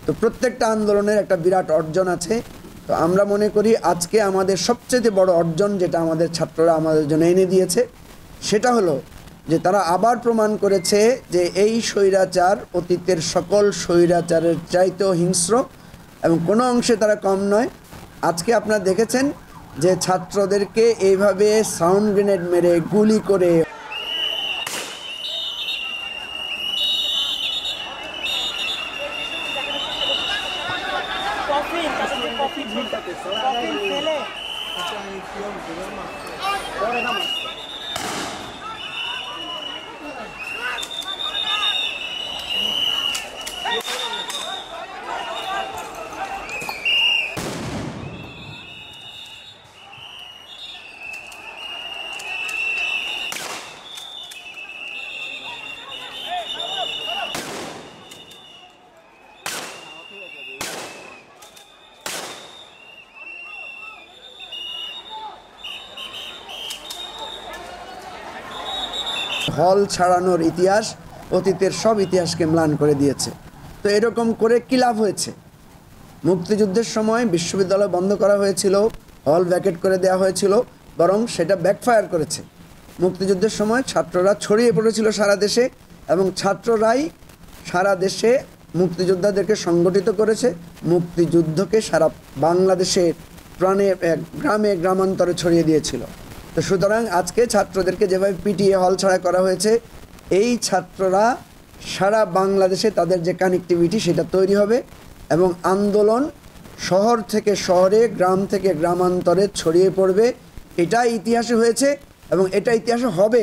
তো প্রত্যেকটা আন্দোলনের একটা বিরাট অর্জন আছে। তো আমরা মনে করি আজকে আমাদের সবচেয়ে বড় অর্জন যেটা আমাদের ছাত্ররা আমাদের জন্য এনে দিয়েছে সেটা হলো যে তারা আবার প্রমাণ করেছে যে এই স্বৈরাচার অতীতের সকল স্বৈরাচারের চাইতেও হিংস্র এবং কোনো অংশে তারা কম নয়। আজকে আপনারা দেখেছেন যে ছাত্রদেরকে এইভাবে সাউন্ড গ্রেনেড মেরে গুলি করে হল ছাড়ানোর ইতিহাস অতীতের সব ইতিহাসকে ম্লান করে দিয়েছে। তো এরকম করে কী লাভ হয়েছে? মুক্তিযুদ্ধের সময় বিশ্ববিদ্যালয় বন্ধ করা হয়েছিল, হল ভ্যাকেট করে দেওয়া হয়েছিল, বরং সেটা ব্যাকফায়ার করেছে। মুক্তিযুদ্ধের সময় ছাত্ররা ছড়িয়ে পড়েছিল সারা দেশে এবং ছাত্ররাই সারা দেশে মুক্তিযোদ্ধাদেরকে সংগঠিত করেছে, মুক্তিযুদ্ধকে সারা বাংলাদেশের প্রাণে গ্রামে গ্রামান্তরে ছড়িয়ে দিয়েছিল। তো সুতরাং আজকে ছাত্রদেরকে যেভাবে পিটিয়ে হল ছাড়া করা হয়েছে, এই ছাত্ররা সারা বাংলাদেশে তাদের যে কানেক্টিভিটি সেটা তৈরি হবে এবং আন্দোলন শহর থেকে শহরে, গ্রাম থেকে গ্রামান্তরে ছড়িয়ে পড়বে। এটা ইতিহাসে হয়েছে এবং এটা ইতিহাসে হবে।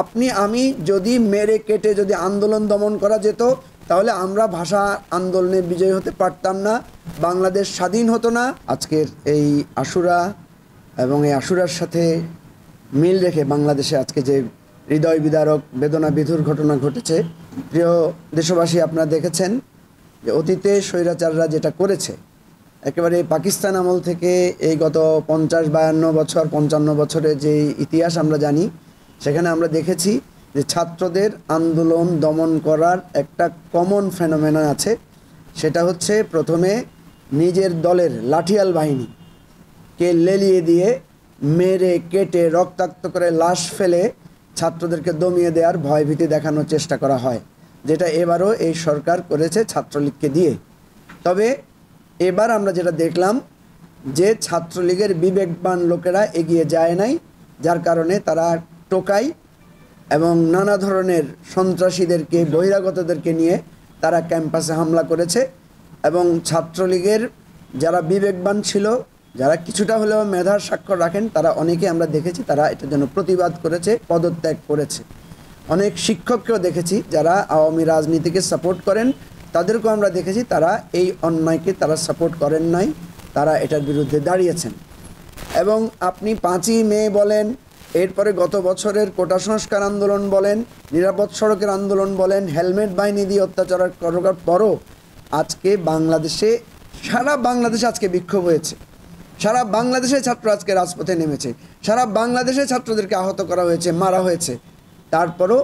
আপনি আমি যদি মেরে কেটে যদি আন্দোলন দমন করা যেত তাহলে আমরা ভাষা আন্দোলনে বিজয়ী হতে পারতাম না, বাংলাদেশ স্বাধীন হতো না। আজকের এই আশুরা এবং এই আশুরার সাথে মিল রেখে বাংলাদেশে আজকে যে হৃদয় বিদারক বেদনা বিধুর ঘটনা ঘটেছে, প্রিয় দেশবাসী আপনারা দেখেছেন যে অতীতে স্বৈরাচাররা যেটা করেছে, একেবারে পাকিস্তান আমল থেকে এই গত 50-52 বছর 55 বছরের যে ইতিহাস আমরা জানি, সেখানে আমরা দেখেছি যে ছাত্রদের আন্দোলন দমন করার একটা কমন ফেনোমেনা আছে। সেটা হচ্ছে প্রথমে নিজের দলের লাঠিয়াল বাহিনীকে লেলিয়ে দিয়ে মেরে কেটে রক্তাক্ত করে লাশ ফেলে ছাত্রদেরকে দমিয়ে দেওয়ার ভয়ভীতি দেখানোর চেষ্টা করা হয়, যেটা এবারও এই সরকার করেছে ছাত্রলীগকে দিয়ে। তবে এবার আমরা যেটা দেখলাম যে ছাত্রলীগের বিবেকবান লোকেরা এগিয়ে যায় নাই, যার কারণে তারা টোকাই এবং নানা ধরনের সন্ত্রাসীদেরকে বহিরাগতদেরকে নিয়ে তারা ক্যাম্পাসে হামলা করেছে এবং ছাত্রলীগের যারা বিবেকবান ছিল, যারা কিছুটা হলেও মেধার স্বাক্ষর রাখেন, তারা অনেকে আমরা দেখেছি তারা এটার জন্য প্রতিবাদ করেছে, পদত্যাগ করেছে। অনেক শিক্ষককেও দেখেছি যারা আওয়ামী রাজনীতিকে সাপোর্ট করেন, তাদেরকেও আমরা দেখেছি তারা এই অন্যায়কে তারা সাপোর্ট করেন নাই, তারা এটার বিরুদ্ধে দাঁড়িয়েছেন। এবং আপনি 5ই মে বলেন, এরপরে গত বছরের কোটা সংস্কার আন্দোলন বলেন, নিরাপদ সড়কের আন্দোলন বলেন, হেলমেট বাহিনী দিয়ে অত্যাচার করার পরও আজকে বাংলাদেশে সারা বাংলাদেশে আজকে বিক্ষোভ হয়েছে, সারা বাংলাদেশে ছাত্র আজকে রাজপথে নেমেছে, সারা বাংলাদেশে ছাত্রদেরকে আহত করা হয়েছে, মারা হয়েছে। তারপরও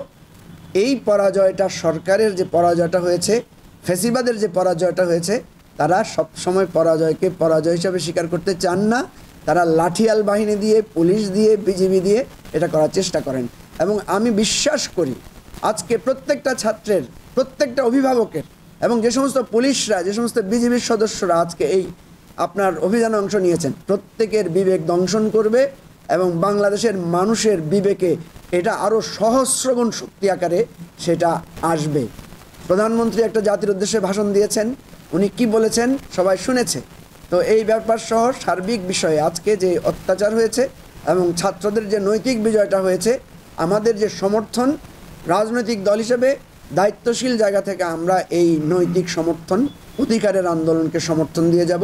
এই পরাজয়টা, সরকারের যে পরাজয়টা হয়েছে, ফ্যাসিবাদের যে পরাজয়টা হয়েছে, তারা সবসময় পরাজয়কে পরাজয় হিসাবে স্বীকার করতে চান না। তারা লাঠিয়াল বাহিনী দিয়ে, পুলিশ দিয়ে, বিজিবি দিয়ে এটা করার চেষ্টা করেন। এবং আমি বিশ্বাস করি আজকে প্রত্যেকটা ছাত্রের, প্রত্যেকটা অভিভাবকের এবং যে সমস্ত পুলিশরা, যে সমস্ত বিজিবির সদস্যরা আজকে এই আপনার অভিযানে অংশ নিয়েছেন, প্রত্যেকের বিবেক দংশন করবে এবং বাংলাদেশের মানুষের বিবেকে এটা আরও সহস্রগুণ শক্তি আকারে সেটা আসবে। প্রধানমন্ত্রী একটা জাতির উদ্দেশ্যে ভাষণ দিয়েছেন, উনি কি বলেছেন সবাই শুনেছে। তো এই ব্যাপার সহ সার্বিক বিষয়ে আজকে যে অত্যাচার হয়েছে এবং ছাত্রদের যে নৈতিক বিজয়টা হয়েছে, আমাদের যে সমর্থন, রাজনৈতিক দল হিসেবে দায়িত্বশীল জায়গা থেকে আমরা এই নৈতিক সমর্থন, অধিকারের আন্দোলনকে সমর্থন দিয়ে যাব।